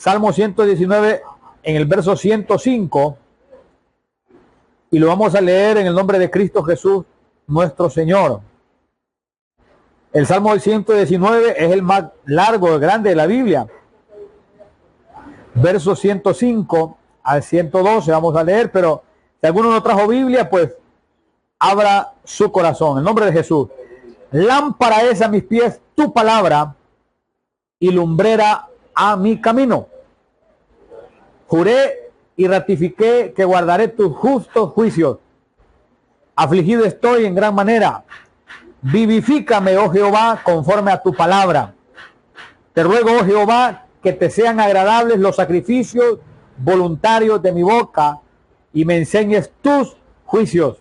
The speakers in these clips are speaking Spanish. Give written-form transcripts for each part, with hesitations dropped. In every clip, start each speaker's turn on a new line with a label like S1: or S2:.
S1: Salmo 119 en el verso 105, y lo vamos a leer en el nombre de Cristo Jesús, nuestro Señor. El Salmo 119 es el más largo, grande de la Biblia. Versos 105 al 112 vamos a leer, pero si alguno no trajo Biblia, pues abra su corazón. En nombre de Jesús. Lámpara es a mis pies tu palabra y lumbrera a mi camino. Juré y ratifiqué que guardaré tus justos juicios. Afligido estoy en gran manera. Vivifícame, oh Jehová, conforme a tu palabra. Te ruego, oh Jehová, que te sean agradables los sacrificios voluntarios de mi boca y me enseñes tus juicios.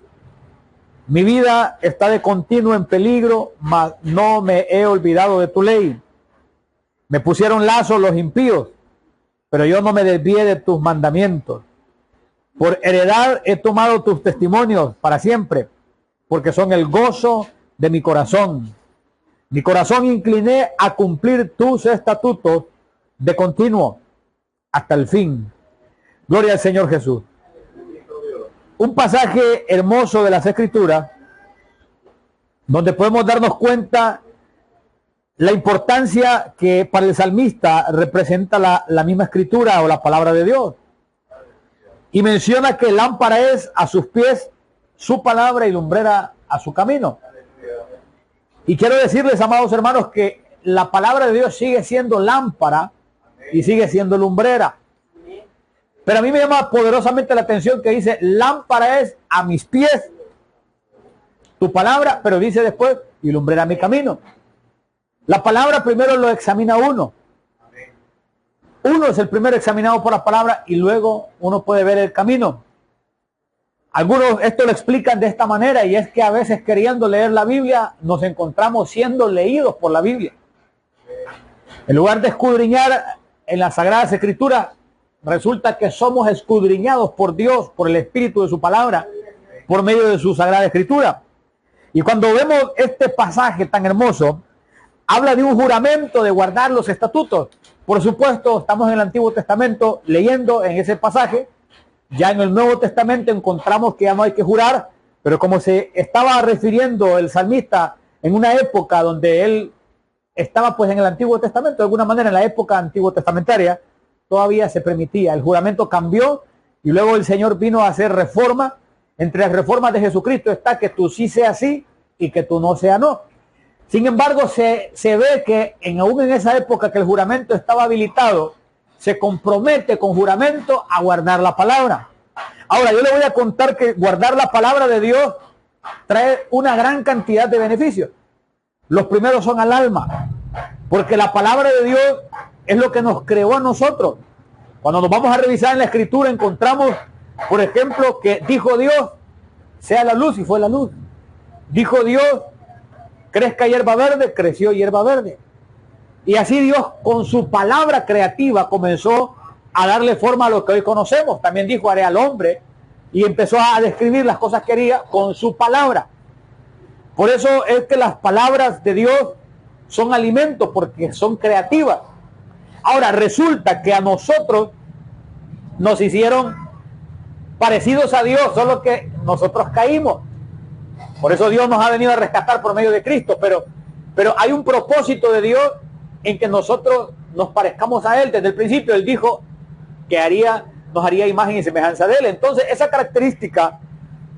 S1: Mi vida está de continuo en peligro, mas no me he olvidado de tu ley. Me pusieron lazos los impíos, pero yo no me desvié de tus mandamientos. Por heredad he tomado tus testimonios para siempre, porque son el gozo de mi corazón. Mi corazón incliné a cumplir tus estatutos de continuo hasta el fin. Gloria al Señor Jesús. Un pasaje hermoso de las Escrituras, donde podemos darnos cuenta la importancia que para el salmista representa la misma Escritura o la palabra de Dios. Y menciona que lámpara es a sus pies su palabra y lumbrera a su camino. Y quiero decirles, amados hermanos, que la palabra de Dios sigue siendo lámpara y sigue siendo lumbrera. Pero a mí me llama poderosamente la atención que dice, lámpara es a mis pies tu palabra, pero dice después, y lumbrera mi camino. La palabra primero lo examina uno. Uno es el primero examinado por la palabra y luego uno puede ver el camino. Algunos esto lo explican de esta manera, y es que a veces queriendo leer la Biblia nos encontramos siendo leídos por la Biblia. En lugar de escudriñar en las Sagradas Escrituras, resulta que somos escudriñados por Dios, por el Espíritu de su palabra, por medio de su Sagrada Escritura. Y cuando vemos este pasaje tan hermoso, habla de un juramento de guardar los estatutos. Por supuesto, estamos en el Antiguo Testamento leyendo en ese pasaje. Ya en el Nuevo Testamento encontramos que ya no hay que jurar, pero como se estaba refiriendo el salmista en una época donde él estaba pues en el Antiguo Testamento, de alguna manera en la época antiguo testamentaria, todavía se permitía. El juramento cambió y luego el Señor vino a hacer reforma. Entre las reformas de Jesucristo está que tú sí seas sí y que tú no seas no. Sin embargo, se ve que aún en esa época que el juramento estaba habilitado, se compromete con juramento a guardar la palabra. Ahora, yo le voy a contar que guardar la palabra de Dios trae una gran cantidad de beneficios. Los primeros son al alma, porque la palabra de Dios es lo que nos creó a nosotros. Cuando nos vamos a revisar en la Escritura, encontramos, por ejemplo, que dijo Dios, sea la luz, y fue la luz. Dijo Dios, crezca hierba verde, creció hierba verde. Y así Dios, con su palabra creativa, comenzó a darle forma a lo que hoy conocemos. También dijo, haré al hombre, y empezó a describir las cosas que haría con su palabra. Por eso es que las palabras de Dios son alimentos, porque son creativas. Ahora, resulta que a nosotros nos hicieron parecidos a Dios, solo que nosotros caímos. Por eso Dios nos ha venido a rescatar por medio de Cristo, pero hay un propósito de Dios en que nosotros nos parezcamos a Él. Desde el principio Él dijo que nos haría imagen y semejanza de Él. Entonces, esa característica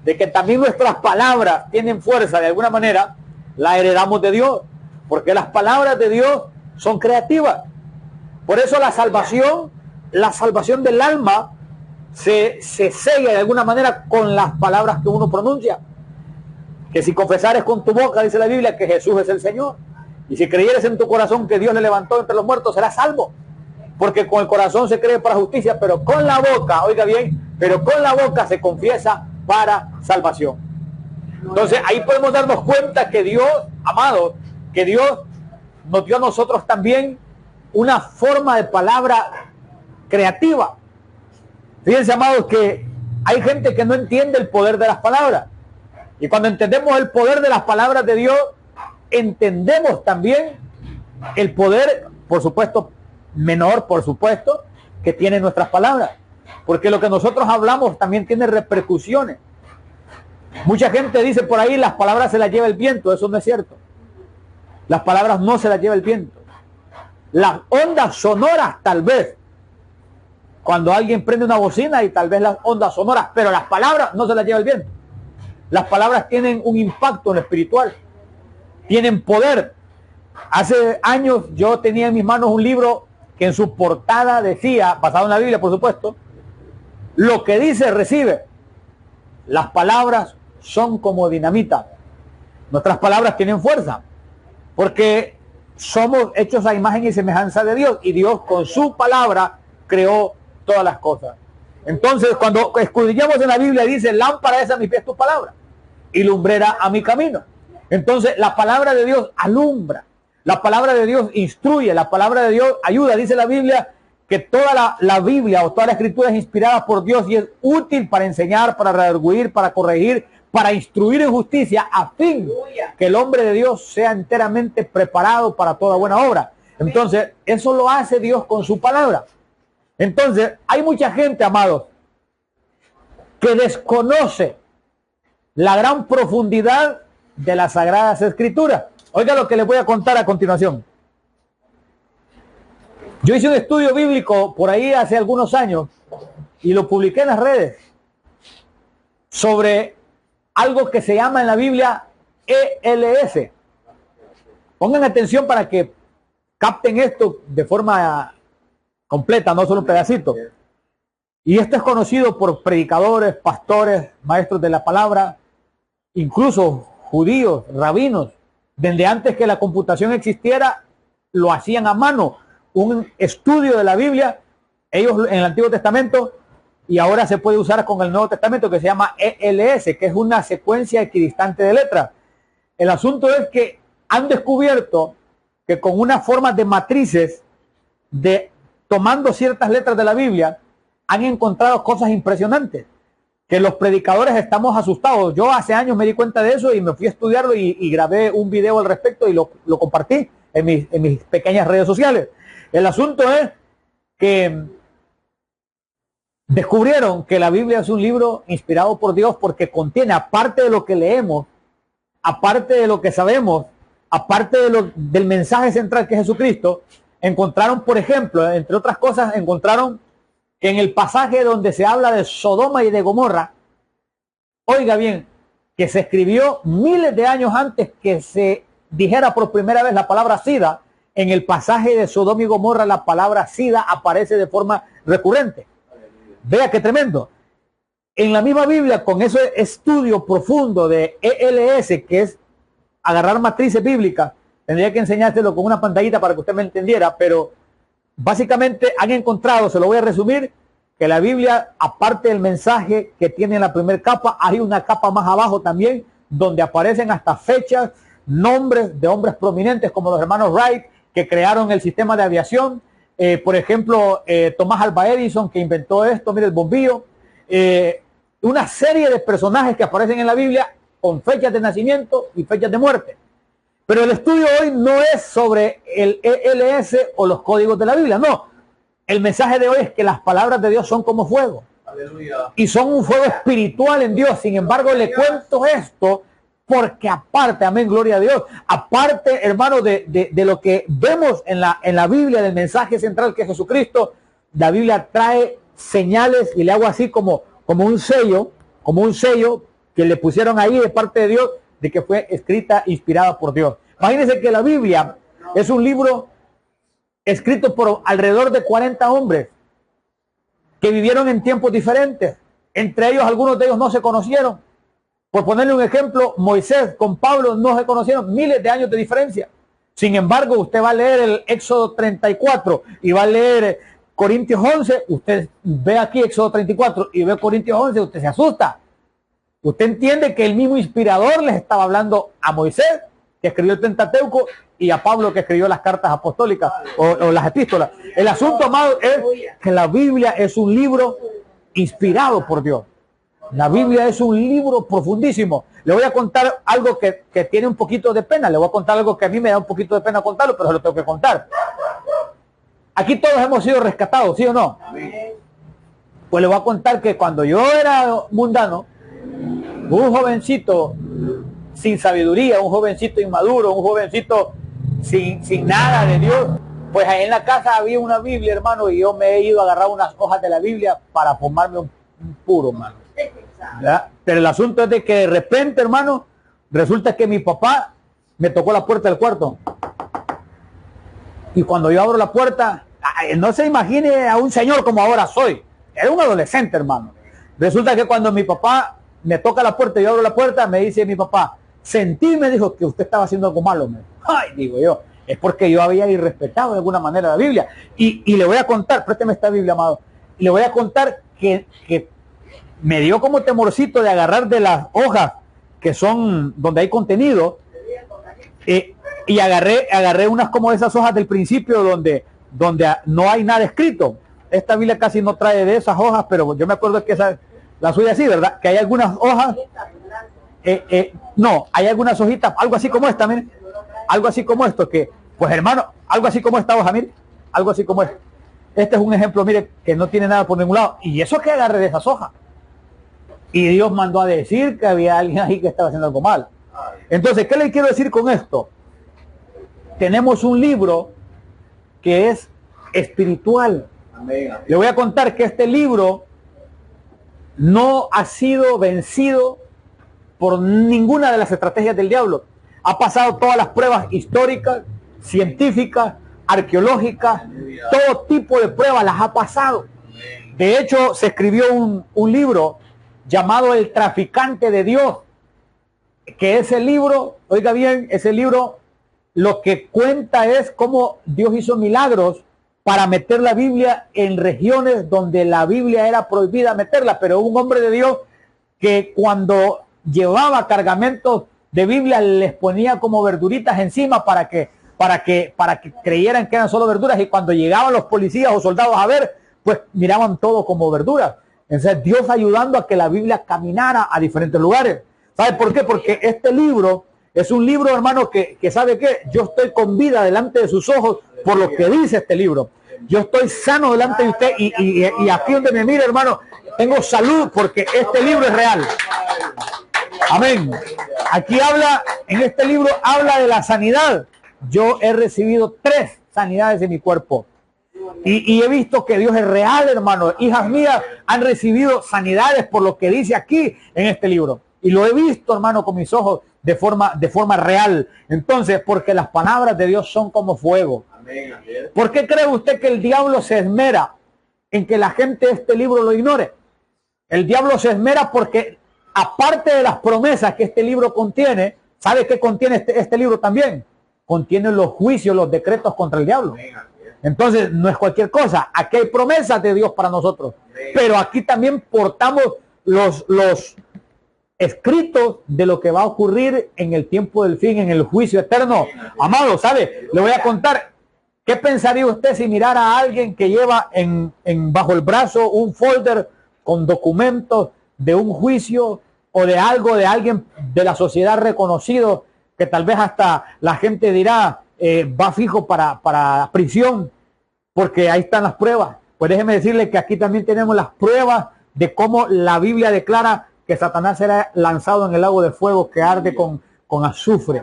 S1: de que también nuestras palabras tienen fuerza de alguna manera, la heredamos de Dios, porque las palabras de Dios son creativas. Por eso la salvación del alma se sella de alguna manera con las palabras que uno pronuncia. Que si confesares con tu boca, dice la Biblia, que Jesús es el Señor, y si creyeres en tu corazón que Dios le levantó entre los muertos, serás salvo. Porque con el corazón se cree para justicia, pero con la boca, oiga bien, pero con la boca se confiesa para salvación. Entonces ahí podemos darnos cuenta que Dios, amado, que Dios nos dio a nosotros también una forma de palabra creativa. Fíjense, amados, que hay gente que no entiende el poder de las palabras. Y cuando entendemos el poder de las palabras de Dios, entendemos también el poder, por supuesto, menor, por supuesto, que tienen nuestras palabras. Porque lo que nosotros hablamos también tiene repercusiones. Mucha gente dice por ahí, las palabras se las lleva el viento. Eso no es cierto. Las palabras no se las lleva el viento. Las ondas sonoras tal vez. Cuando alguien prende una bocina y tal vez las ondas sonoras, pero las palabras no se las lleva el viento. Las palabras tienen un impacto en lo espiritual. Tienen poder. Hace años yo tenía en mis manos un libro que en su portada decía, basado en la Biblia por supuesto, lo que dice recibe. Las palabras son como dinamita. Nuestras palabras tienen fuerza, porque somos hechos a imagen y semejanza de Dios, y Dios con su palabra creó todas las cosas. Entonces, cuando escudriñamos en la Biblia, dice, lámpara es a mis pies tu palabra y lumbrera a mi camino. Entonces, la palabra de Dios alumbra, la palabra de Dios instruye, la palabra de Dios ayuda. Dice la Biblia que toda la Biblia o toda la escritura es inspirada por Dios y es útil para enseñar, para redarguir, para corregir, para instruir en justicia, a fin que el hombre de Dios sea enteramente preparado para toda buena obra. Entonces, eso lo hace Dios con su palabra. Entonces, hay mucha gente, amados, que desconoce la gran profundidad de las Sagradas Escrituras. Oiga lo que les voy a contar a continuación. Yo hice un estudio bíblico por ahí hace algunos años y lo publiqué en las redes sobre algo que se llama en la Biblia ELS. Pongan atención para que capten esto de forma completa, no solo un pedacito. Y esto es conocido por predicadores, pastores, maestros de la palabra, incluso judíos, rabinos. Desde antes que la computación existiera, lo hacían a mano. Un estudio de la Biblia, ellos en el Antiguo Testamento, y ahora se puede usar con el Nuevo Testamento, que se llama ELS, que es una secuencia equidistante de letras. El asunto es que han descubierto que con una forma de matrices, tomando ciertas letras de la Biblia, han encontrado cosas impresionantes, que los predicadores estamos asustados. Yo hace años me di cuenta de eso y me fui a estudiarlo y grabé un video al respecto y lo compartí en mis pequeñas redes sociales. El asunto es que descubrieron que la Biblia es un libro inspirado por Dios porque contiene, aparte de lo que leemos, aparte de lo que sabemos, aparte del mensaje central que es Jesucristo, encontraron, por ejemplo, entre otras cosas, encontraron que en el pasaje donde se habla de Sodoma y de Gomorra, oiga bien, que se escribió miles de años antes que se dijera por primera vez la palabra SIDA, en el pasaje de Sodoma y Gomorra la palabra SIDA aparece de forma recurrente. Vea qué tremendo. En la misma Biblia, con ese estudio profundo de ELS, que es agarrar matrices bíblicas, tendría que enseñárselo con una pantallita para que usted me entendiera, pero básicamente han encontrado, se lo voy a resumir, que la Biblia, aparte del mensaje que tiene en la primera capa, hay una capa más abajo también, donde aparecen hasta fechas, nombres de hombres prominentes como los hermanos Wright, que crearon el sistema de aviación. Por ejemplo, Thomas Alva Edison, que inventó esto, mire el bombillo. Una serie de personajes que aparecen en la Biblia con fechas de nacimiento y fechas de muerte. Pero el estudio hoy no es sobre el ELS o los códigos de la Biblia, no. El mensaje de hoy es que las palabras de Dios son como fuego. Aleluya. Y son un fuego espiritual en Dios. Sin embargo, le cuento esto porque aparte, amén, gloria a Dios, aparte, hermano, de lo que vemos en la Biblia, del mensaje central que es Jesucristo, la Biblia trae señales, y le hago así como un sello que le pusieron ahí de parte de Dios, de que fue escrita, inspirada por Dios. Imagínense que la Biblia es un libro escrito por alrededor de 40 hombres que vivieron en tiempos diferentes. Entre ellos, algunos de ellos no se conocieron. Por ponerle un ejemplo, Moisés con Pablo no se conocieron, miles de años de diferencia. Sin embargo, usted va a leer el Éxodo 34 y va a leer Corintios 11, usted ve aquí Éxodo 34 y ve Corintios 11, usted se asusta. Usted entiende que el mismo inspirador les estaba hablando a Moisés, que escribió el Pentateuco, y a Pablo, que escribió las cartas apostólicas o las epístolas. El asunto, amado, es que la Biblia es un libro inspirado por Dios. La Biblia es un libro profundísimo. Le voy a contar algo que tiene un poquito de pena. Le voy a contar algo que a mí me da un poquito de pena contarlo, pero se lo tengo que contar. Aquí todos hemos sido rescatados, ¿sí o no? Pues le voy a contar que cuando yo era mundano, un jovencito sin sabiduría, un jovencito inmaduro, un jovencito sin nada de Dios, pues ahí en la casa había una Biblia, hermano, y yo me he ido a agarrar unas hojas de la Biblia para formarme un puro, hermano. ¿Verdad? Pero el asunto es de que de repente, hermano, resulta que mi papá me tocó la puerta del cuarto. Y cuando yo abro la puerta, no se imagine a un señor como ahora soy. Era un adolescente, hermano. Resulta que cuando mi papá me toca la puerta y yo abro la puerta, me dice mi papá, sentí, me dijo, que usted estaba haciendo algo malo. Ay, digo yo, es porque yo había irrespetado de alguna manera la Biblia. Y le voy a contar, présteme esta Biblia, amado, y le voy a contar que me dio como temorcito de agarrar de las hojas que son donde hay contenido, y agarré unas como esas hojas del principio donde no hay nada escrito. Esta Biblia casi no trae de esas hojas, pero yo me acuerdo que la suya sí, ¿verdad? Que hay algunas hojas, no, hay algunas hojitas, algo así como esta, miren, algo así como esto, que, pues hermano, algo así como esta hoja, mire, algo así como esto. Este es un ejemplo, mire, que no tiene nada por ningún lado, y eso que agarré de esas hojas. Y Dios mandó a decir que había alguien ahí que estaba haciendo algo mal. Entonces, ¿qué le quiero decir con esto? Tenemos un libro que es espiritual. Le voy a contar que este libro no ha sido vencido por ninguna de las estrategias del diablo. Ha pasado todas las pruebas históricas, científicas, arqueológicas, todo tipo de pruebas las ha pasado. De hecho, se escribió un libro llamado El Traficante de Dios, que ese libro, oiga bien, ese libro lo que cuenta es cómo Dios hizo milagros para meter la Biblia en regiones donde la Biblia era prohibida meterla, pero un hombre de Dios que cuando llevaba cargamentos de Biblia les ponía como verduritas encima para que creyeran que eran solo verduras, y cuando llegaban los policías o soldados a ver, pues miraban todo como verduras. Entonces Dios ayudando a que la Biblia caminara a diferentes lugares. ¿Sabe por qué? Porque este libro es un libro, hermano, que ¿sabe qué? Yo estoy con vida delante de sus ojos por lo que dice este libro. Yo estoy sano delante de usted y aquí donde me mire, hermano, tengo salud porque este libro es real. Amén. Aquí habla, en este libro habla de la sanidad. Yo he recibido 3 sanidades de mi cuerpo. Y he visto que Dios es real, hermano. Hijas mías han recibido sanidades por lo que dice aquí en este libro. Y lo he visto, hermano, con mis ojos de forma real. Entonces, porque las palabras de Dios son como fuego. ¿Por qué cree usted que el diablo se esmera en que la gente este libro lo ignore? El diablo se esmera porque, aparte de las promesas que este libro contiene, ¿sabe qué contiene este libro también? Contiene los juicios, los decretos contra el diablo. Entonces, no es cualquier cosa. Aquí hay promesas de Dios para nosotros. Pero aquí también portamos los escritos de lo que va a ocurrir en el tiempo del fin, en el juicio eterno. Amado, ¿sabe? Le voy a contar. ¿Qué pensaría usted si mirara a alguien que lleva bajo el brazo un folder con documentos de un juicio o de algo de alguien de la sociedad reconocido, que tal vez hasta la gente dirá va fijo para prisión, porque ahí están las pruebas? Pues déjeme decirle que aquí también tenemos las pruebas de cómo la Biblia declara que Satanás será lanzado en el lago de fuego que arde con azufre.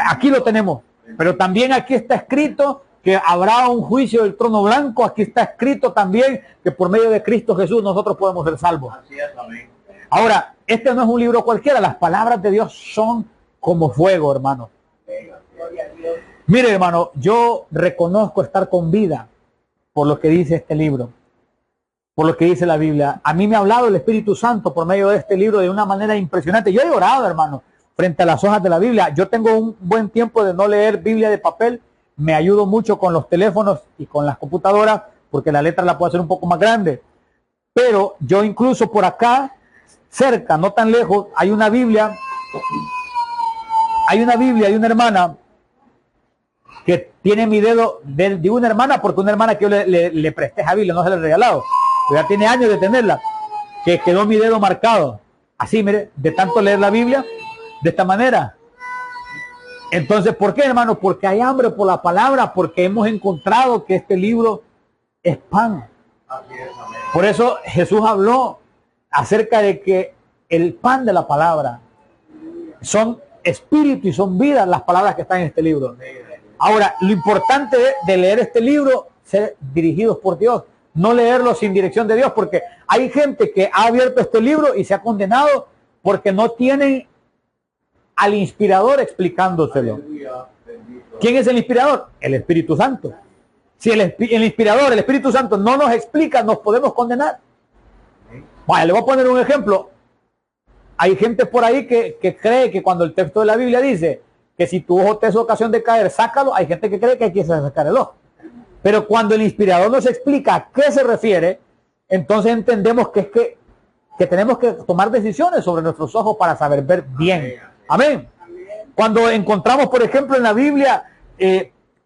S1: Aquí lo tenemos. Pero también aquí está escrito que habrá un juicio del trono blanco. Aquí está escrito también que por medio de Cristo Jesús nosotros podemos ser salvos. Ahora, este no es un libro cualquiera. Las palabras de Dios son como fuego, hermano. Mire, hermano, yo reconozco estar con vida por lo que dice este libro, por lo que dice la Biblia. A mí me ha hablado el Espíritu Santo por medio de este libro de una manera impresionante. Yo he orado, hermano, frente a las hojas de la Biblia. Yo tengo un buen tiempo de no leer Biblia de papel. Me ayudo mucho con los teléfonos y con las computadoras porque la letra la puedo hacer un poco más grande. Pero yo incluso por acá, cerca, no tan lejos, hay una Biblia, hay una hermana que tiene mi dedo de una hermana, porque una hermana que yo le presté esa Biblia, no se la he regalado, pero ya tiene años de tenerla, que quedó mi dedo marcado. Así, mire, de tanto leer la Biblia, de esta manera. Entonces, ¿por qué, hermano? Porque hay hambre por la palabra, porque hemos encontrado que este libro es pan. Por eso Jesús habló acerca de que el pan de la palabra son espíritu y son vida las palabras que están en este libro. Ahora, lo importante de leer este libro, ser dirigidos por Dios, no leerlo sin dirección de Dios, porque hay gente que ha abierto este libro y se ha condenado porque no tienen al inspirador explicándoselo. ¿Quién es el inspirador? El Espíritu Santo. Si el inspirador, el Espíritu Santo, no nos explica, nos podemos condenar. Vale, le voy a poner un ejemplo. Hay gente por ahí que cree que cuando el texto de la Biblia dice que si tu ojo te es ocasión de caer, sácalo, hay gente que cree que hay que sacar el ojo. Pero cuando el inspirador nos explica a qué se refiere, entonces entendemos que es que tenemos que tomar decisiones sobre nuestros ojos para saber ver bien. Amén. Cuando encontramos, por ejemplo, en la Biblia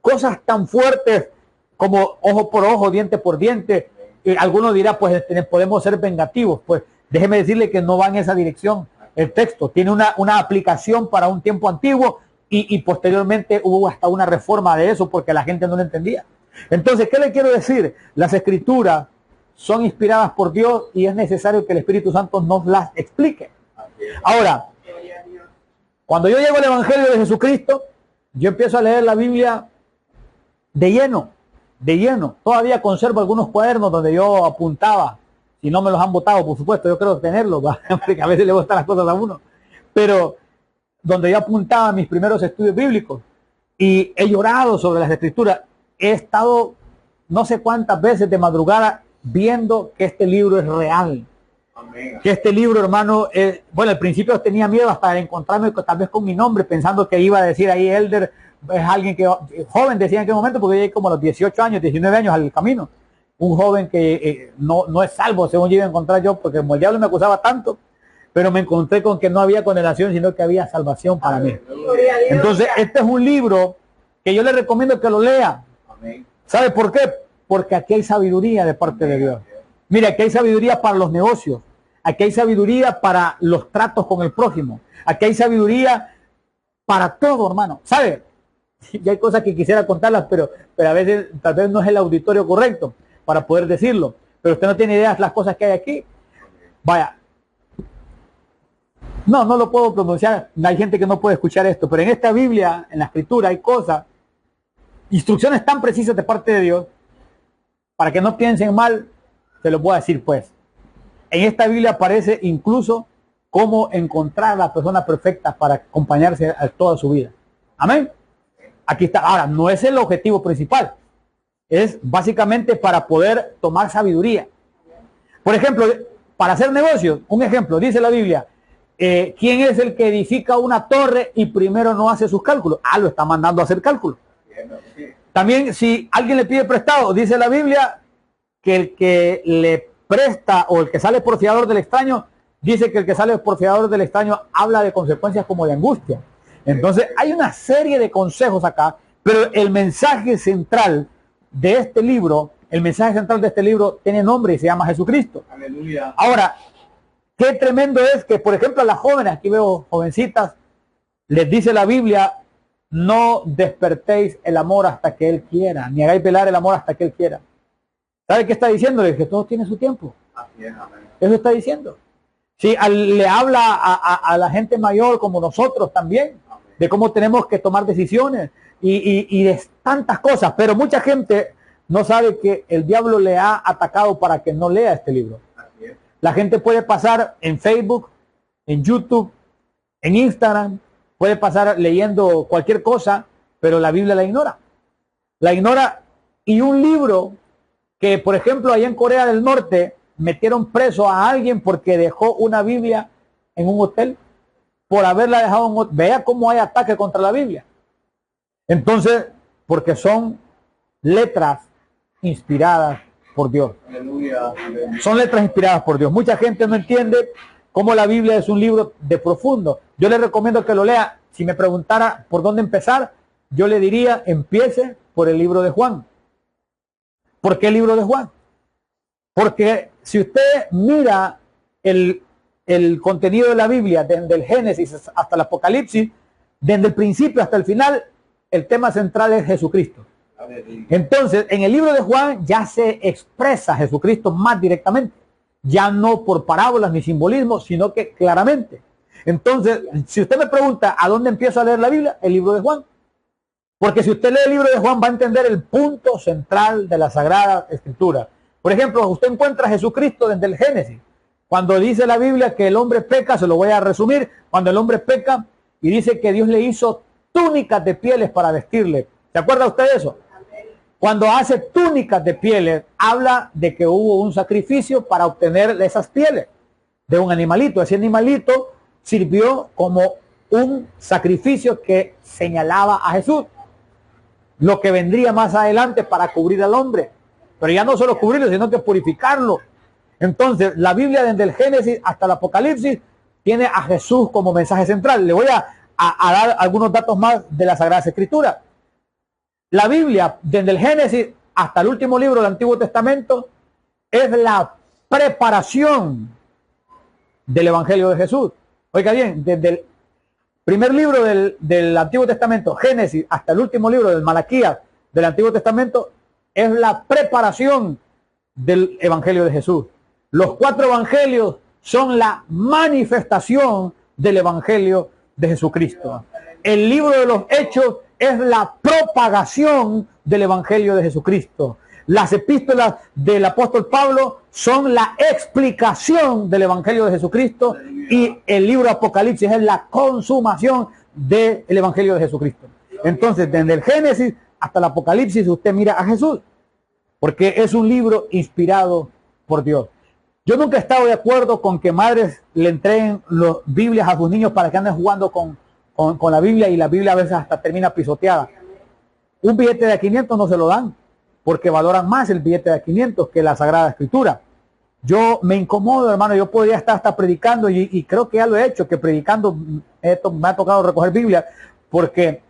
S1: cosas tan fuertes como ojo por ojo, diente por diente, algunos dirán, pues podemos ser vengativos. Pues déjeme decirle que no va en esa dirección el texto. Tiene una aplicación para un tiempo antiguo y posteriormente hubo hasta una reforma de eso porque la gente no lo entendía. Entonces, ¿qué le quiero decir? Las escrituras son inspiradas por Dios y es necesario que el Espíritu Santo nos las explique. Ahora, cuando yo llego al Evangelio de Jesucristo, yo empiezo a leer la Biblia de lleno, de lleno. Todavía conservo algunos cuadernos donde yo apuntaba. Si no me los han botado, por supuesto, yo creo tenerlos, porque a veces le gustan las cosas a uno. Pero donde yo apuntaba mis primeros estudios bíblicos y he llorado sobre las escrituras. He estado no sé cuántas veces de madrugada viendo que este libro es real. Amén. Que este libro, hermano, bueno, al principio tenía miedo hasta encontrarme tal vez con mi nombre, pensando que iba a decir ahí Elder, es alguien que joven, decía en aquel momento, porque yo llegué como a los 18 años, 19 años al camino. Un joven que no es salvo, según yo iba a encontrar yo, porque como el diablo me acusaba tanto, pero me encontré con que no había condenación, sino que había salvación para mí. Entonces, este es un libro que yo le recomiendo que lo lea. ¿Sabe por qué? Porque aquí hay sabiduría de parte de Dios. Mira, aquí hay sabiduría para los negocios. Aquí hay sabiduría para los tratos con el prójimo. Aquí hay sabiduría para todo, hermano. ¿Sabe? Y hay cosas que quisiera contarlas, pero a veces tal vez no es el auditorio correcto para poder decirlo. Pero usted no tiene idea de las cosas que hay aquí. Vaya. No lo puedo pronunciar. Hay gente que no puede escuchar esto. Pero en esta Biblia, en la Escritura, hay cosas, instrucciones tan precisas de parte de Dios, para que no piensen mal, se los voy a decir pues. En esta Biblia aparece incluso cómo encontrar a la persona perfecta para acompañarse a toda su vida. Amén. Aquí está. Ahora, no es el objetivo principal. Es básicamente para poder tomar sabiduría. Por ejemplo, para hacer negocios, un ejemplo, dice la Biblia, ¿quién es el que edifica una torre y primero no hace sus cálculos? Lo está mandando a hacer cálculos. También si alguien le pide prestado, dice la Biblia que el que le presta o el que sale por fiador del extraño, dice que el que sale por fiador del extraño habla de consecuencias como de angustia. Entonces hay una serie de consejos acá, pero el mensaje central de este libro, tiene nombre y se llama Jesucristo. Aleluya. Ahora, qué tremendo es que, por ejemplo, a las jóvenes, aquí veo jovencitas, les dice la Biblia, no despertéis el amor hasta que Él quiera, ni hagáis velar el amor hasta que Él quiera. ¿Sabe qué está diciendo? Que todo tiene su tiempo. Eso está diciendo. Sí, le habla a la gente mayor como nosotros también, de cómo tenemos que tomar decisiones y de tantas cosas, pero mucha gente no sabe que el diablo le ha atacado para que no lea este libro. La gente puede pasar en Facebook, en YouTube, en Instagram, puede pasar leyendo cualquier cosa, pero la Biblia la ignora. La ignora. Y un libro que, por ejemplo, allá en Corea del Norte, metieron preso a alguien porque dejó una Biblia en un hotel, por haberla dejado en un hotel. Vea cómo hay ataque contra la Biblia. Entonces, porque son letras inspiradas por Dios. Aleluya. Son letras inspiradas por Dios. Mucha gente no entiende cómo la Biblia es un libro de profundo. Yo le recomiendo que lo lea. Si me preguntara por dónde empezar, yo le diría, empiece por el libro de Juan. ¿Por qué el libro de Juan? Porque si usted mira el contenido de la Biblia, desde el Génesis hasta el Apocalipsis, Desde el principio hasta el final, el tema central es Jesucristo. Entonces, en el libro de Juan ya se expresa Jesucristo más directamente, ya no por parábolas ni simbolismos, sino que claramente. Entonces, si usted me pregunta a dónde empiezo a leer la Biblia, el libro de Juan. Porque si usted lee el libro de Juan, va a entender el punto central de la Sagrada Escritura. Por ejemplo, usted encuentra a Jesucristo desde el Génesis. Cuando dice la Biblia que el hombre peca, se lo voy a resumir, cuando el hombre peca y dice que Dios le hizo túnicas de pieles para vestirle. ¿Se acuerda usted de eso? Cuando hace túnicas de pieles, habla de que hubo un sacrificio para obtener esas pieles de un animalito. Ese animalito sirvió como un sacrificio que señalaba a Jesús, lo que vendría más adelante para cubrir al hombre. Pero ya no solo cubrirlo, sino que purificarlo. Entonces, la Biblia desde el Génesis hasta el Apocalipsis tiene a Jesús como mensaje central. Le voy a dar algunos datos más de la Sagrada Escritura. La Biblia, desde el Génesis hasta el último libro del Antiguo Testamento, es la preparación del Evangelio de Jesús. Oiga bien, desde el primer libro del Antiguo Testamento, Génesis, hasta el último libro del Malaquías del Antiguo Testamento, es la preparación del Evangelio de Jesús. Los 4 evangelios son la manifestación del Evangelio de Jesucristo. El libro de los Hechos es la propagación del Evangelio de Jesucristo. Las epístolas del apóstol Pablo son la explicación del Evangelio de Jesucristo, y el libro Apocalipsis es la consumación del Evangelio de Jesucristo. Entonces, desde el Génesis hasta el Apocalipsis, usted mira a Jesús, porque es un libro inspirado por Dios. Yo nunca he estado de acuerdo con que madres le entreguen las Biblias a sus niños para que anden jugando con la Biblia, y la Biblia a veces hasta termina pisoteada. Un billete de 500 no se lo dan, porque valoran más el billete de 500 que la Sagrada Escritura. Yo me incomodo, hermano, yo podría estar hasta predicando, y creo que ya lo he hecho, que predicando me ha tocado recoger Biblia, porque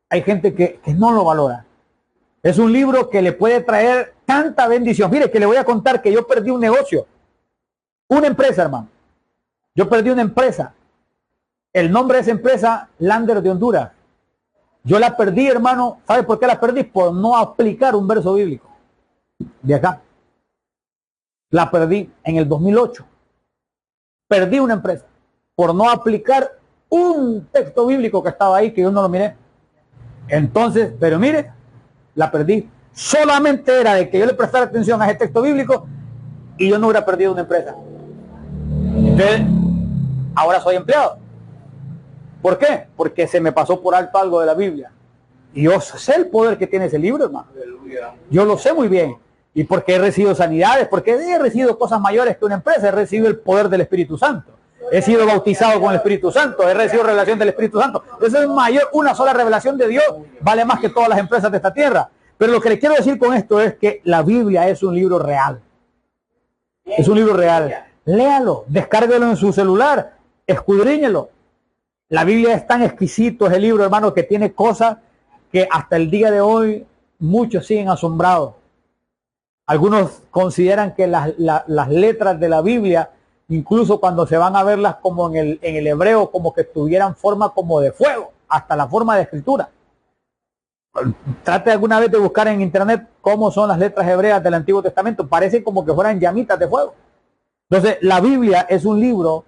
S1: hay gente que no lo valora. Es un libro que le puede traer tanta bendición. Mire, que le voy a contar que yo perdí un negocio, una empresa, hermano. Yo perdí una empresa. El nombre de esa empresa, Lander de Honduras. Yo la perdí, hermano. ¿Sabe por qué la perdí? Por no aplicar un verso bíblico de acá. La perdí en el 2008. Perdí una empresa por no aplicar un texto bíblico que estaba ahí, que yo no lo miré. Entonces, pero mire, la perdí. Solamente era de que yo le prestara atención a ese texto bíblico y yo no hubiera perdido una empresa. Entonces, ahora soy empleado. ¿Por qué? Porque se me pasó por alto algo de la Biblia. Y yo sé el poder que tiene ese libro, hermano. Yo lo sé muy bien. Y porque he recibido sanidades, porque he recibido cosas mayores que una empresa, he recibido el poder del Espíritu Santo. He sido bautizado con el Espíritu Santo, he recibido revelación del Espíritu Santo. Eso es mayor, una sola revelación de Dios vale más que todas las empresas de esta tierra. Pero lo que le quiero decir con esto es que la Biblia es un libro real. Es un libro real. Léalo, descárguelo en su celular, escudriñelo. La Biblia es tan exquisito, ese libro, hermano, que tiene cosas que hasta el día de hoy muchos siguen asombrados. Algunos consideran que las letras de la Biblia, incluso cuando se van a verlas como en el hebreo, como que tuvieran forma como de fuego, hasta la forma de escritura. Trate alguna vez de buscar en internet cómo son las letras hebreas del Antiguo Testamento. Parecen como que fueran llamitas de fuego. Entonces, la Biblia es un libro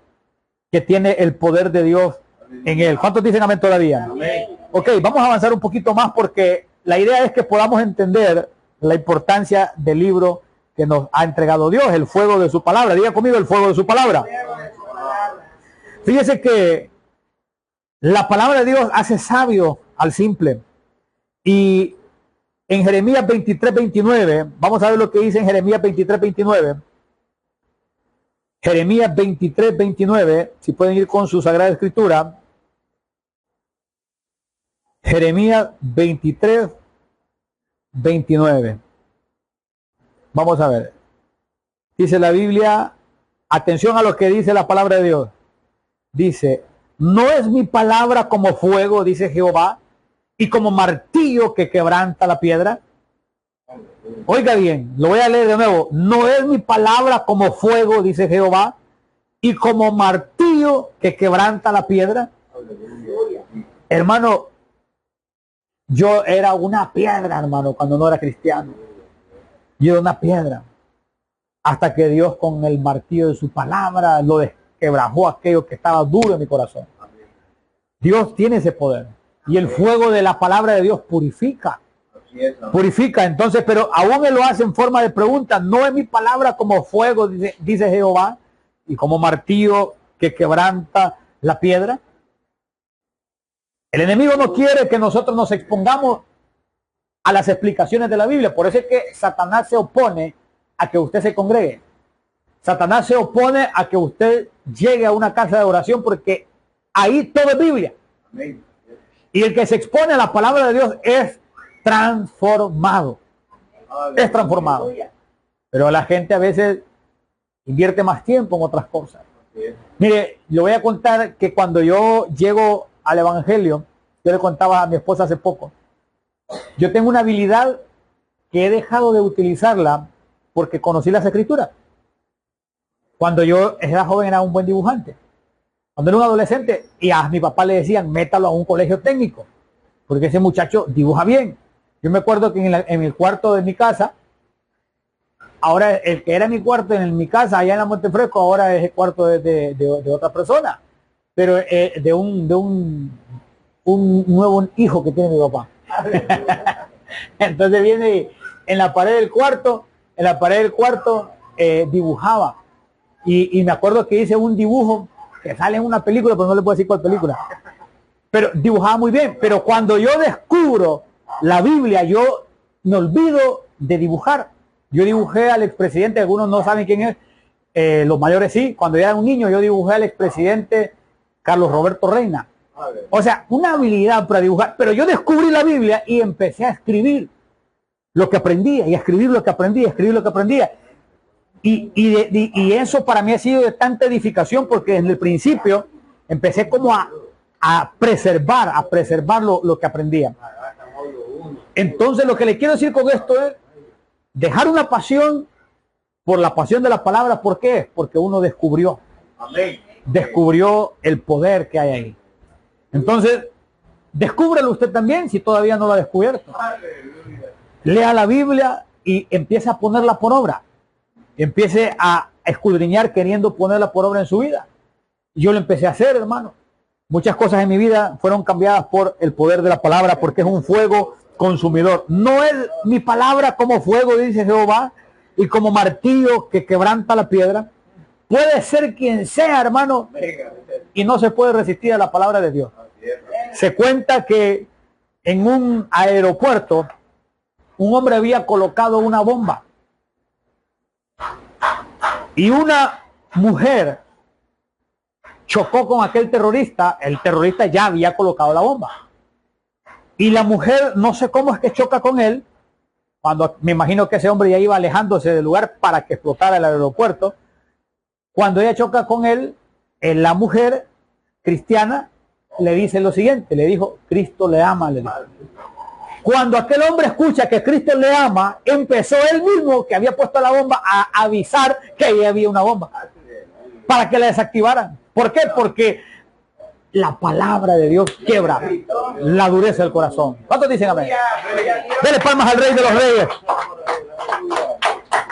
S1: que tiene el poder de Dios en él. ¿Cuántos dicen amén todavía? Amén. Ok, vamos a avanzar un poquito más, porque la idea es que podamos entender la importancia del libro que nos ha entregado Dios, el fuego de su palabra. Diga conmigo, el fuego de su palabra. Fíjese que la palabra de Dios hace sabio al simple. Y en Jeremías 23:29, vamos a ver lo que dice en Jeremías 23:29. Jeremías 23:29, si pueden ir con su Sagrada Escritura. Jeremías 23:29. Vamos a ver. Dice la Biblia, atención a lo que dice la palabra de Dios. Dice, ¿no es mi palabra como fuego, dice Jehová, y como martillo que quebranta la piedra? Oiga bien, lo voy a leer de nuevo. ¿No es mi palabra como fuego, dice Jehová, y como martillo que quebranta la piedra? Hermano, yo era una piedra, hermano, cuando no era cristiano. Yo era una piedra. Hasta que Dios con el martillo de su palabra lo desquebrajó aquello que estaba duro en mi corazón. Dios tiene ese poder. Y el fuego de la palabra de Dios purifica. Purifica. Entonces, pero aún Él lo hace en forma de pregunta. ¿No es mi palabra como fuego, dice Jehová, y como martillo que quebranta la piedra? El enemigo no quiere que nosotros nos expongamos a las explicaciones de la Biblia. Por eso es que Satanás se opone a que usted se congregue. Satanás se opone a que usted llegue a una casa de oración, porque ahí todo es Biblia. Y el que se expone a la palabra de Dios es transformado. Es transformado. Pero la gente a veces invierte más tiempo en otras cosas. Mire, le voy a contar que cuando yo llego al evangelio, yo le contaba a mi esposa hace poco, yo tengo una habilidad que he dejado de utilizarla porque conocí las escrituras. Cuando yo era joven era un buen dibujante. Cuando era un adolescente, y a mi papá le decían, métalo a un colegio técnico, porque ese muchacho dibuja bien. Yo me acuerdo que en el cuarto de mi casa, ahora el que era mi cuarto en mi casa allá en la Montefresco, ahora es el cuarto de otra persona, pero de un nuevo hijo que tiene mi papá. Entonces viene en la pared del cuarto, dibujaba. Y me acuerdo que hice un dibujo que sale en una película, pero no le puedo decir cuál película. Pero dibujaba muy bien. Pero cuando yo descubro la Biblia, yo me olvido de dibujar. Yo dibujé al expresidente, algunos no saben quién es, los mayores sí. Cuando yo era un niño, yo dibujé al expresidente Carlos Roberto Reina. O sea, una habilidad para dibujar. Pero yo descubrí la Biblia y empecé a escribir lo que aprendía, y a escribir lo que aprendía, Y eso para mí ha sido de tanta edificación, porque desde el principio empecé como a preservar lo que aprendía. Entonces lo que le quiero decir con esto es dejar una pasión por la pasión de la palabra. ¿Por qué? Porque uno descubrió el poder que hay ahí. Entonces, descúbrelo usted también si todavía no lo ha descubierto. Lea la Biblia y empiece a ponerla por obra. Empiece a escudriñar queriendo ponerla por obra en su vida. Y yo lo empecé a hacer, hermano. Muchas cosas en mi vida fueron cambiadas por el poder de la palabra, porque es un fuego consumidor. No es mi palabra como fuego, dice Jehová, y como martillo que quebranta la piedra. Puede ser quien sea, hermano, y no se puede resistir a la palabra de Dios. Se cuenta que en un aeropuerto un hombre había colocado una bomba y una mujer chocó con aquel terrorista. El terrorista ya había colocado la bomba y la mujer, no sé cómo es que choca con él, cuando me imagino que ese hombre ya iba alejándose del lugar para que explotara el aeropuerto. Cuando ella choca con él, la mujer cristiana le dice lo siguiente, le dijo, Cristo le ama, le dijo. Cuando aquel hombre escucha que Cristo le ama, empezó él mismo, que había puesto la bomba, a avisar que ahí había una bomba, para que la desactivaran. ¿Por qué? Porque la palabra de Dios quiebra la dureza del corazón. ¿Cuántos dicen amén? Dele palmas al Rey de los Reyes.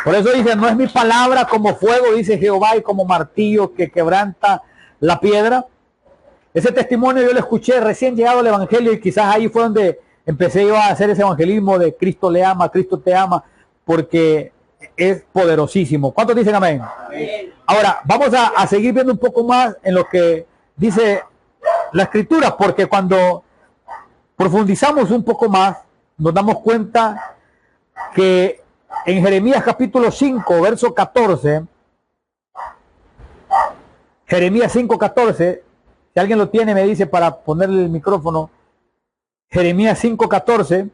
S1: Por eso dice, no es mi palabra como fuego, dice Jehová, y como martillo que quebranta la piedra. Ese testimonio yo lo escuché recién llegado al evangelio, y quizás ahí fue donde empecé yo a hacer ese evangelismo de Cristo le ama, Cristo te ama, porque es poderosísimo. ¿Cuántos dicen amén? Amén. Ahora, vamos a seguir viendo un poco más en lo que dice la Escritura, porque cuando profundizamos un poco más, nos damos cuenta que en Jeremías capítulo 5, verso 14, Jeremías 5, 14, si alguien lo tiene me dice para ponerle el micrófono. Jeremías 5, 14.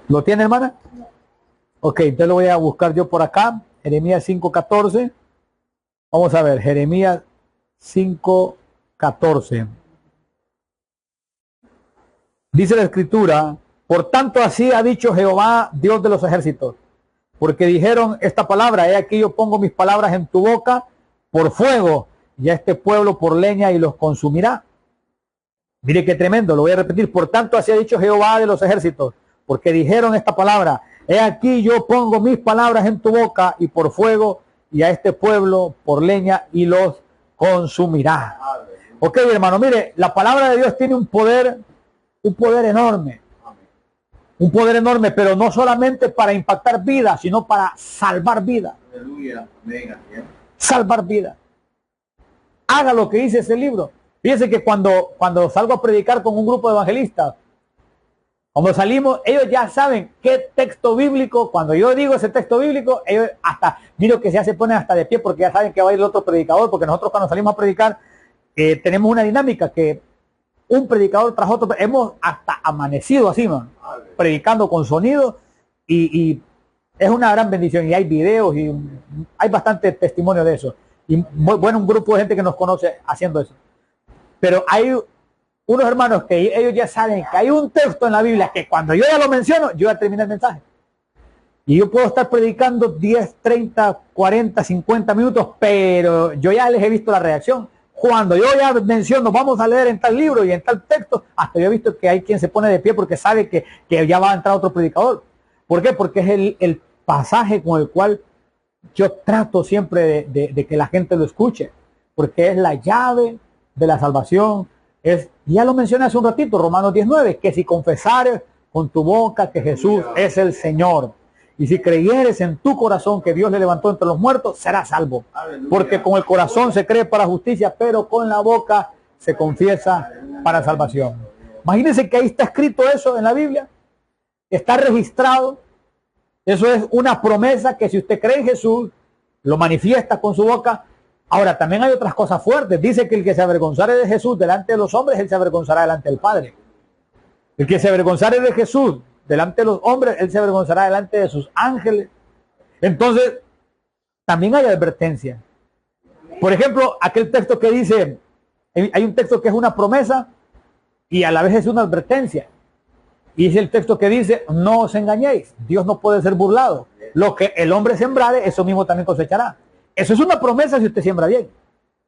S1: ¿Lo tiene, hermana? Ok, entonces lo voy a buscar yo por acá. Jeremías 5, 14. Vamos a ver, Jeremías 5, 14. Dice la Escritura, por tanto así ha dicho Jehová, Dios de los ejércitos, porque dijeron esta palabra, he aquí yo pongo mis palabras en tu boca por fuego, y a este pueblo por leña y los consumirá. Mire qué tremendo, lo voy a repetir. Por tanto, así ha dicho Jehová de los ejércitos, porque dijeron esta palabra: he aquí yo pongo mis palabras en tu boca y por fuego, y a este pueblo por leña y los consumirá. Ok, hermano, mire, la palabra de Dios tiene un poder enorme. Un poder enorme, pero no solamente para impactar vidas, sino para salvar vidas. Salvar vidas. Haga lo que dice ese libro. Fíjense que cuando salgo a predicar con un grupo de evangelistas, cuando salimos, ellos ya saben qué texto bíblico, cuando yo digo ese texto bíblico, ellos hasta, miro que ya se ponen hasta de pie porque ya saben que va a ir el otro predicador, porque nosotros cuando salimos a predicar, tenemos una dinámica que un predicador tras otro, hemos hasta amanecido así, man, predicando con sonido, y es una gran bendición, y hay videos, y hay bastante testimonio de eso, y bueno, un grupo de gente que nos conoce haciendo eso. Pero hay unos hermanos que ellos ya saben que hay un texto en la Biblia que cuando yo ya lo menciono, yo ya terminé el mensaje. Y yo puedo estar predicando 10, 30, 40, 50 minutos, pero yo ya les he visto la reacción. Cuando yo ya menciono, vamos a leer en tal libro y en tal texto, hasta yo he visto que hay quien se pone de pie porque sabe que ya va a entrar otro predicador. ¿Por qué? Porque es el pasaje con el cual yo trato siempre de que la gente lo escuche, porque es la llave de la salvación. Ya lo mencioné hace un ratito, Romanos 19, que si confesares con tu boca que Jesús es el Señor, y si creyeres en tu corazón que Dios le levantó entre los muertos, serás salvo. Aleluya. Porque con el corazón se cree para justicia, pero con la boca se confiesa para salvación. Imagínense que ahí está escrito eso en la Biblia, está registrado. Eso es una promesa que si usted cree en Jesús, lo manifiesta con su boca. Ahora, también hay otras cosas fuertes. Dice que el que se avergonzare de Jesús delante de los hombres, él se avergonzará delante del Padre. El que se avergonzare de Jesús delante de los hombres, él se avergonzará delante de sus ángeles. Entonces, también hay advertencia. Por ejemplo, aquel texto que dice, hay un texto que es una promesa y a la vez es una advertencia. Y es el texto que dice, no os engañéis, Dios no puede ser burlado. Lo que el hombre sembrare, eso mismo también cosechará. Eso es una promesa si usted siembra bien,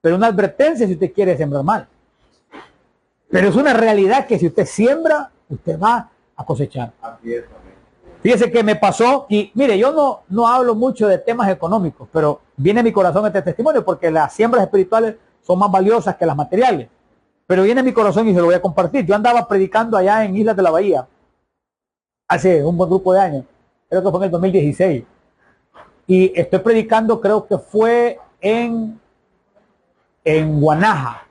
S1: pero una advertencia si usted quiere sembrar mal. Pero es una realidad que si usted siembra, usted va a cosechar. Fíjese que me pasó, y mire, yo no hablo mucho de temas económicos, pero viene a mi corazón este testimonio porque las siembras espirituales son más valiosas que las materiales. Pero viene a mi corazón y se lo voy a compartir. Yo andaba predicando allá en Islas de la Bahía hace un buen grupo de años, creo que fue en el 2016. Y estoy predicando, creo que fue en Guanaja,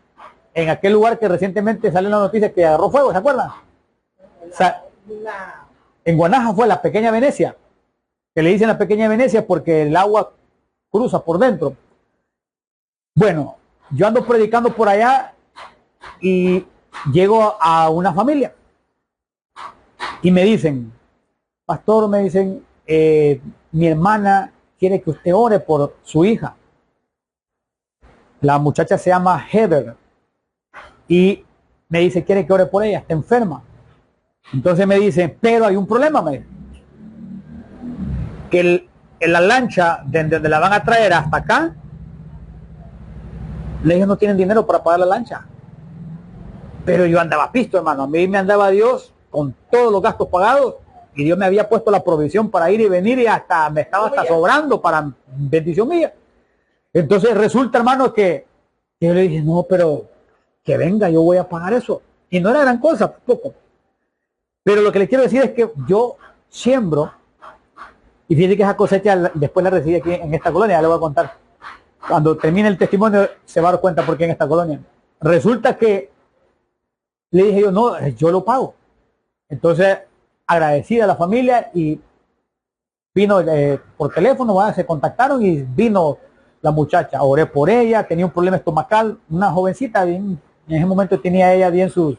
S1: en aquel lugar que recientemente salió la noticia que agarró fuego, ¿se acuerdan? O sea, en Guanaja fue la pequeña Venecia, que le dicen la pequeña Venecia porque el agua cruza por dentro. Bueno, yo ando predicando por allá y llego a una familia y me dicen, pastor, me dicen, mi hermana quiere que usted ore por su hija. La muchacha se llama Heather y me dice, quiere que ore por ella, está enferma. Entonces me dice, pero hay un problema, me dice, que en la lancha donde la van a traer hasta acá, ellos no tienen dinero para pagar la lancha. Pero yo andaba pisto, hermano, a mí me andaba Dios con todos los gastos pagados y Dios me había puesto la provisión para ir y venir y hasta me estaba hasta sobrando para bendición mía. Entonces resulta, hermano, que yo le dije, no, pero que venga, yo voy a pagar eso. Y no era gran cosa, poco. Pero lo que le quiero decir es que yo siembro, y fíjate que esa cosecha después la recibí aquí en esta colonia, ya le voy a contar. Cuando termine el testimonio se va a dar cuenta por qué en esta colonia. Resulta que le dije yo, no, yo lo pago. Entonces, agradecida a la familia y vino por teléfono, se contactaron y vino la muchacha. Oré por ella, tenía un problema estomacal, una jovencita, bien, en ese momento tenía ella bien sus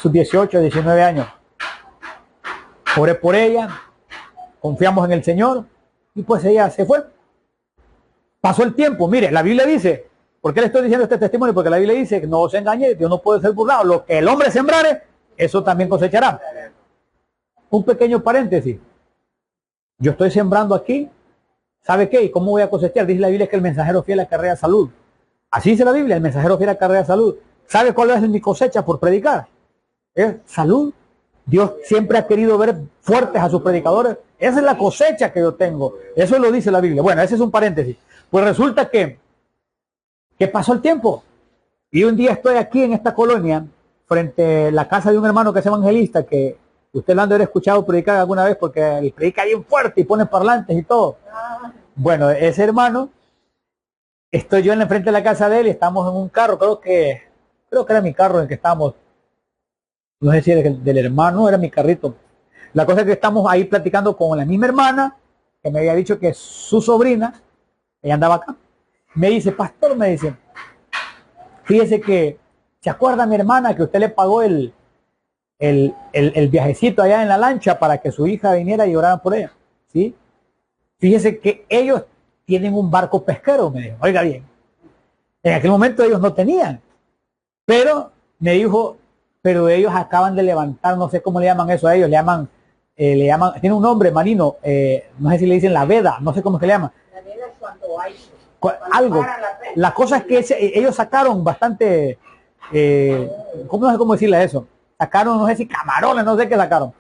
S1: 18, 19 años. Oré por ella, confiamos en el Señor y pues ella se fue. Pasó el tiempo, mire, la Biblia dice, ¿por qué le estoy diciendo este testimonio? Porque la Biblia dice que no se engañe, Dios no puede ser burlado. Lo que el hombre sembrare, eso también cosechará. Un pequeño paréntesis. Yo estoy sembrando aquí, ¿sabe qué? ¿Y cómo voy a cosechar? Dice la Biblia que el mensajero fiel acarrea salud. Así dice la Biblia, el mensajero fiel acarrea salud. ¿Sabe cuál es mi cosecha por predicar? Es salud. Dios siempre ha querido ver fuertes a sus predicadores. Esa es la cosecha que yo tengo. Eso lo dice la Biblia. Bueno, ese es un paréntesis. Pues resulta que pasó el tiempo. Y un día estoy aquí en esta colonia, frente a la casa de un hermano que es evangelista, que usted lo han de haber escuchado predicar alguna vez, porque él predica bien fuerte y pone parlantes y todo. Bueno, ese hermano, estoy yo en la frente de la casa de él y estamos en un carro, creo que era mi carro en el que estamos. No sé si era del hermano, era mi carrito. La cosa es que estamos ahí platicando con la misma hermana, que me había dicho que su sobrina, ella andaba acá. Me dice, pastor, me dice, fíjese que, ¿se acuerda mi hermana que usted le pagó el viajecito allá en la lancha para que su hija viniera y orara por ella? ¿Sí? Fíjese que ellos tienen un barco pesquero, me dijo. Oiga bien, en aquel momento ellos no tenían, pero me dijo, pero ellos acaban de levantar, no sé cómo le llaman eso a ellos, le llaman, tiene un nombre marino, no sé si le dicen la veda, no sé cómo se le llama. La veda es cuando hay algo. La cosa es que ellos sacaron bastante, no sé cómo decirle eso, sacaron, no sé si camarones, no sé qué sacaron.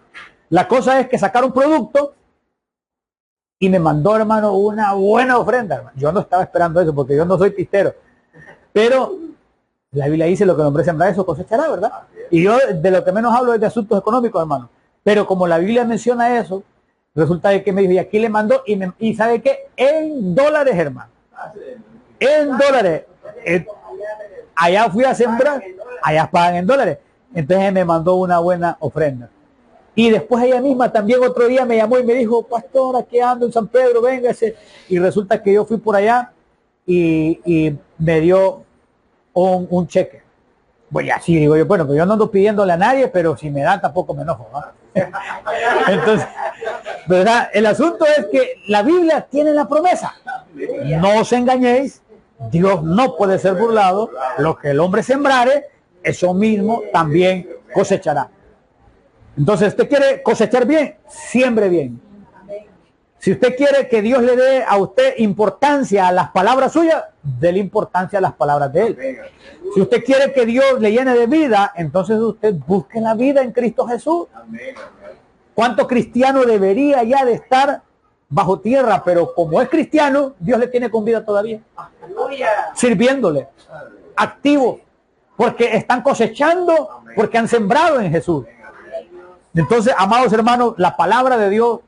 S1: La cosa es que sacaron producto y me mandó, hermano, una buena ofrenda, hermano. Yo no estaba esperando eso porque yo no soy pistero, pero la Biblia dice: lo que el hombre sembra, eso cosechará, ¿verdad? Y yo de lo que menos hablo es de asuntos económicos, hermano, pero como la Biblia menciona eso, resulta de que me dijo, y aquí le mandó, y ¿sabe qué? En dólares, hermano. En dólares. Allá fui a sembrar, allá pagan en dólares. Entonces me mandó una buena ofrenda. Y después ella misma también otro día me llamó y me dijo: pastor, aquí ando en San Pedro, véngase. Y resulta que yo fui por allá y me dio un cheque. Bueno, así digo yo, bueno, pues yo no ando pidiéndole a nadie, pero si me dan tampoco me enojo, ¿no? Entonces, ¿verdad? El asunto es que la Biblia tiene la promesa. No os engañéis, Dios no puede ser burlado. Lo que el hombre sembrare, eso mismo también cosechará. Entonces, usted quiere cosechar bien, siembre bien. Si usted quiere que Dios le dé a usted importancia a las palabras suyas, déle importancia a las palabras de Él. Si usted quiere que Dios le llene de vida, entonces usted busque la vida en Cristo Jesús. ¿Cuánto cristiano debería ya de estar bajo tierra? Pero como es cristiano, Dios le tiene con vida todavía. Sirviéndole, activo, porque están cosechando, porque han sembrado en Jesús. Entonces, amados hermanos, la palabra de Dios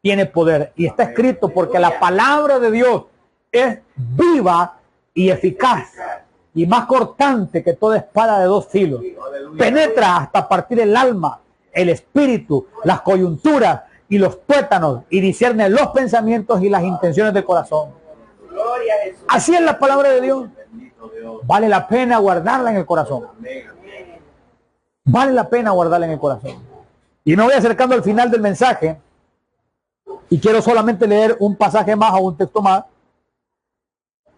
S1: tiene poder y está escrito, porque la palabra de Dios es viva y eficaz y más cortante que toda espada de dos filos. Penetra hasta partir el alma, el espíritu, las coyunturas y los tuétanos, y discierne los pensamientos y las intenciones del corazón. Así es la palabra de Dios. Vale la pena guardarla en el corazón. Vale la pena guardarla en el corazón. Y me voy acercando al final del mensaje y quiero solamente leer un pasaje más o un texto más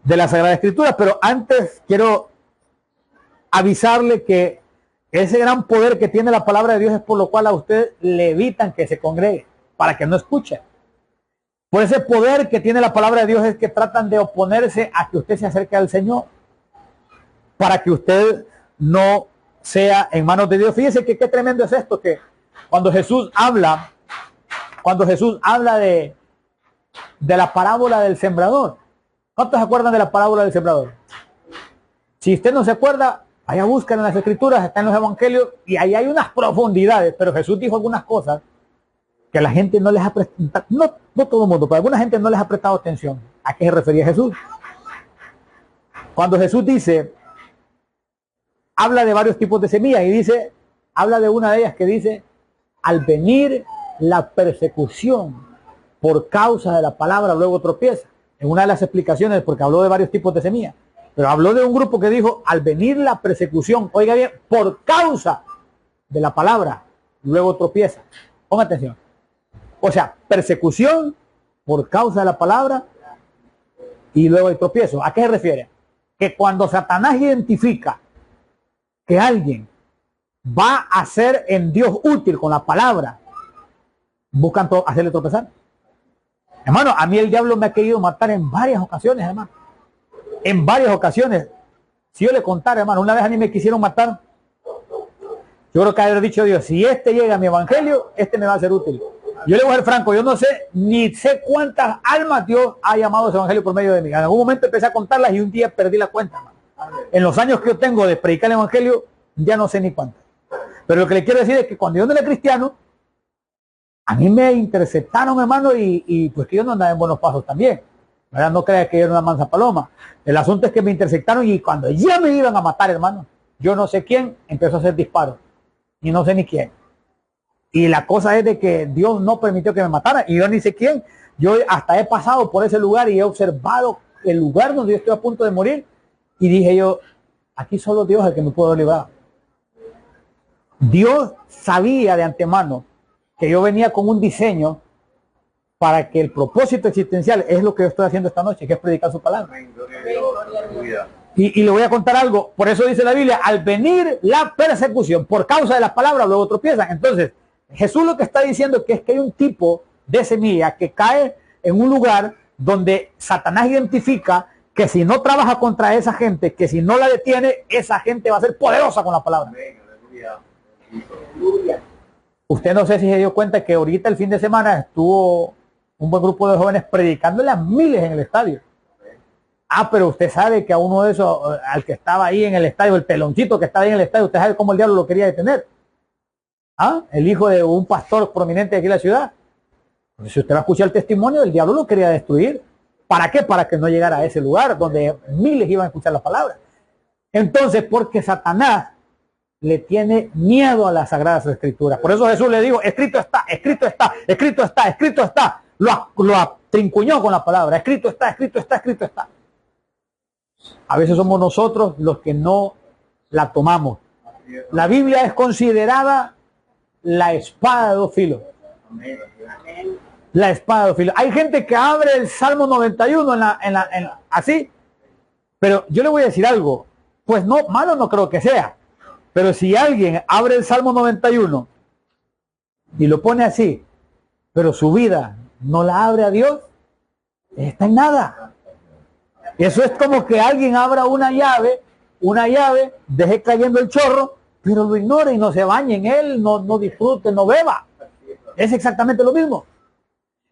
S1: de la Sagrada Escritura, pero antes quiero avisarle que ese gran poder que tiene la palabra de Dios es por lo cual a usted le evitan que se congregue, para que no escuche. Por ese poder que tiene la palabra de Dios es que tratan de oponerse a que usted se acerque al Señor, para que usted no sea en manos de Dios. Fíjese que qué tremendo es esto, que cuando Jesús habla de la parábola del sembrador. ¿Cuántos se acuerdan de la parábola del sembrador? Si usted no se acuerda, vaya a buscar en las Escrituras, está en los Evangelios, y ahí hay unas profundidades, pero Jesús dijo algunas cosas que la gente no les ha prestado, no todo el mundo, pero alguna gente no les ha prestado atención. ¿A qué se refería Jesús? Cuando Jesús dice, habla de varios tipos de semillas, y habla de una de ellas que dice: al venir la persecución por causa de la palabra, luego tropieza. En una de las explicaciones, porque habló de varios tipos de semillas, pero habló de un grupo que dijo: al venir la persecución, oiga bien, por causa de la palabra, luego tropieza. Ponga atención. O sea, persecución por causa de la palabra y luego el tropiezo. ¿A qué se refiere? Que cuando Satanás identifica que alguien va a ser en Dios útil con la palabra, buscan hacerle tropezar. Hermano, a mí el diablo me ha querido matar en varias ocasiones, hermano. en varias ocasiones. Si yo le contara, hermano, una vez a mí me quisieron matar, yo creo que haber dicho Dios, si este llega a mi evangelio, este me va a ser útil. Yo le voy a ser franco, yo no sé, ni sé cuántas almas Dios ha llamado a ese evangelio por medio de mí. En algún momento empecé a contarlas y un día perdí la cuenta, hermano. En los años que yo tengo de predicar el evangelio, ya no sé ni cuántas. Pero lo que le quiero decir es que cuando yo no era cristiano, a mí me interceptaron, hermano, y pues que yo no andaba en buenos pasos también. ¿Verdad? No creas que yo era una mansa paloma. El asunto es que me interceptaron y cuando ya me iban a matar, hermano, yo no sé quién empezó a hacer disparos. Y no sé ni quién. Y la cosa es de que Dios no permitió que me matara. Y yo ni sé quién. Yo hasta he pasado por ese lugar y he observado el lugar donde yo estoy a punto de morir. Y dije yo, aquí solo Dios es el que me puede librar. Dios sabía de antemano que yo venía con un diseño para que el propósito existencial es lo que yo estoy haciendo esta noche, que es predicar su palabra. Y le voy a contar algo. Por eso dice la Biblia, al venir la persecución por causa de las palabras, luego tropiezan. Entonces, Jesús lo que está diciendo es que hay un tipo de semilla que cae en un lugar donde Satanás identifica que si no trabaja contra esa gente, que si no la detiene, esa gente va a ser poderosa con la palabra. Usted no sé si se dio cuenta que ahorita el fin de semana estuvo un buen grupo de jóvenes predicándole a miles en el estadio. Ah, pero usted sabe que a uno de esos, al que estaba ahí en el estadio, el peloncito que estaba ahí en el estadio, usted sabe cómo el diablo lo quería detener. Ah, el hijo de un pastor prominente de aquí en la ciudad. Si usted va a escuchar el testimonio, el diablo lo quería destruir. ¿Para qué? Para que no llegara a ese lugar donde miles iban a escuchar la palabra. Entonces, porque Satanás le tiene miedo a las Sagradas Escrituras. Por eso Jesús le dijo, escrito está, escrito está, escrito está, escrito está. Lo atrincuñó con la palabra, escrito está, escrito está, escrito está. A veces somos nosotros los que no la tomamos. La Biblia es considerada la espada de dos filos. La espada de dos filos. Hay gente que abre el Salmo 91 así, pero yo le voy a decir algo, pues no, malo no creo que sea, pero si alguien abre el Salmo 91 y lo pone así, pero su vida no la abre a Dios, está en nada. Eso es como que alguien abra una llave, deje cayendo el chorro, pero lo ignore y no se bañe en él, no disfrute, no beba. Es exactamente lo mismo.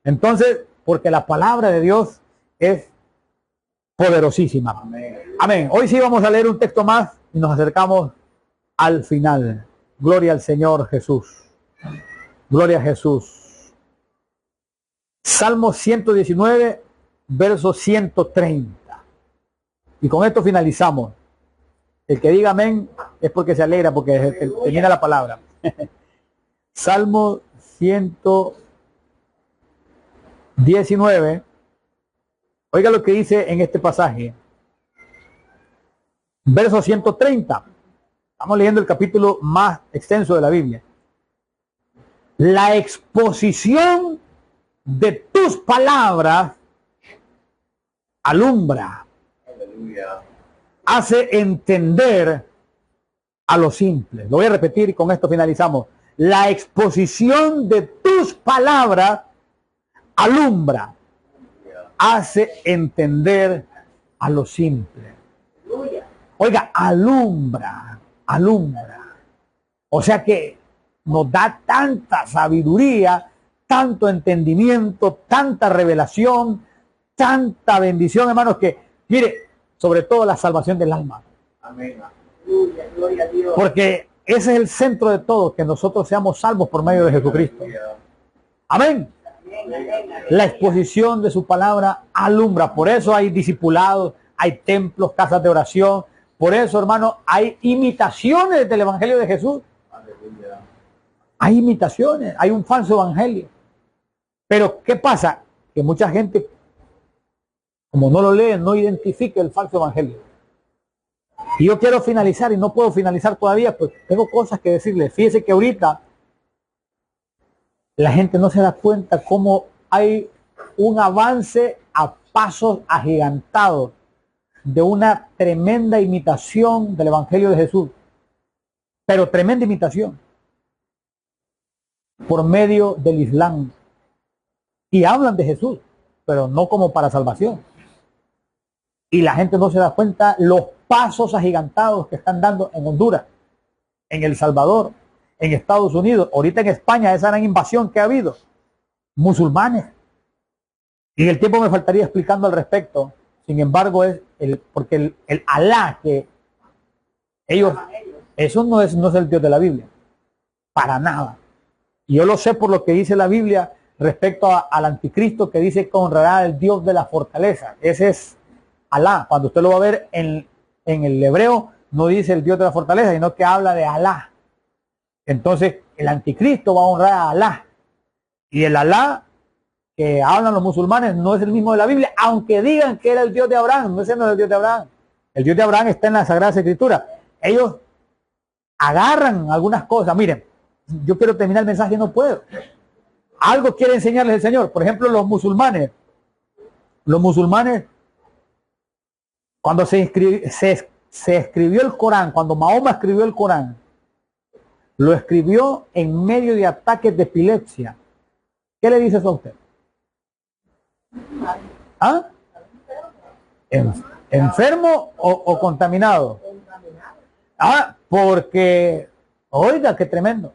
S1: Entonces, porque la palabra de Dios es poderosísima. Amén. Hoy sí vamos a leer un texto más y nos acercamos al final. Gloria al Señor Jesús. Gloria a Jesús. Salmo 119, verso 130. Y con esto finalizamos. El que diga amén es porque se alegra, porque termina la palabra. Salmo 119. Oiga lo que dice en este pasaje. Verso 130. Estamos leyendo el capítulo más extenso de la Biblia. La exposición de tus palabras alumbra. Aleluya. Hace entender a los simples. Lo voy a repetir y con esto finalizamos. La exposición de tus palabras alumbra. Hace entender a los simples. Oiga, alumbra. O sea que nos da tanta sabiduría, tanto entendimiento, tanta revelación, tanta bendición, hermanos, que, mire, sobre todo la salvación del alma. Amén. Gloria a Dios. Porque ese es el centro de todo, que nosotros seamos salvos por medio de Jesucristo. Amén. La exposición de su palabra alumbra. Por eso hay discipulados, hay templos, casas de oración. Por eso, hermano, hay imitaciones del evangelio de Jesús. Hay imitaciones, hay un falso evangelio. Pero, ¿qué pasa? Que mucha gente, como no lo lee, no identifica el falso evangelio. Y yo quiero finalizar y no puedo finalizar todavía, pues tengo cosas que decirles. Fíjese que ahorita la gente no se da cuenta cómo hay un avance a pasos agigantados de una tremenda imitación del evangelio de Jesús. Pero tremenda imitación. Por medio del Islam. Y hablan de Jesús, pero no como para salvación. Y la gente no se da cuenta los pasos agigantados que están dando en Honduras, en El Salvador, en Estados Unidos, ahorita en España, esa gran invasión que ha habido, musulmanes. Y el tiempo me faltaría explicando al respecto. Sin embargo, porque el Alá que ellos, eso no es el Dios de la Biblia, para nada. Y yo lo sé por lo que dice la Biblia respecto al anticristo, que dice que honrará al Dios de la fortaleza. Ese es Alá. Cuando usted lo va a ver en el hebreo, no dice el Dios de la fortaleza, sino que habla de Alá. Entonces, el anticristo va a honrar a Alá. Y el Alá que hablan los musulmanes no es el mismo de la Biblia, aunque digan que era el Dios de Abraham. No, ese no es el Dios de Abraham. El Dios de Abraham está en la Sagrada Escritura. Ellos agarran algunas cosas. Miren, yo quiero terminar el mensaje y no puedo. Algo quiere enseñarles el Señor. Por ejemplo, los musulmanes, cuando se escribió el Corán, cuando Mahoma escribió el Corán, lo escribió en medio de ataques de epilepsia. ¿Qué le dice eso a usted? ¿Ah? ¿Enfermo o contaminado? Ah, porque, oiga, qué tremendo.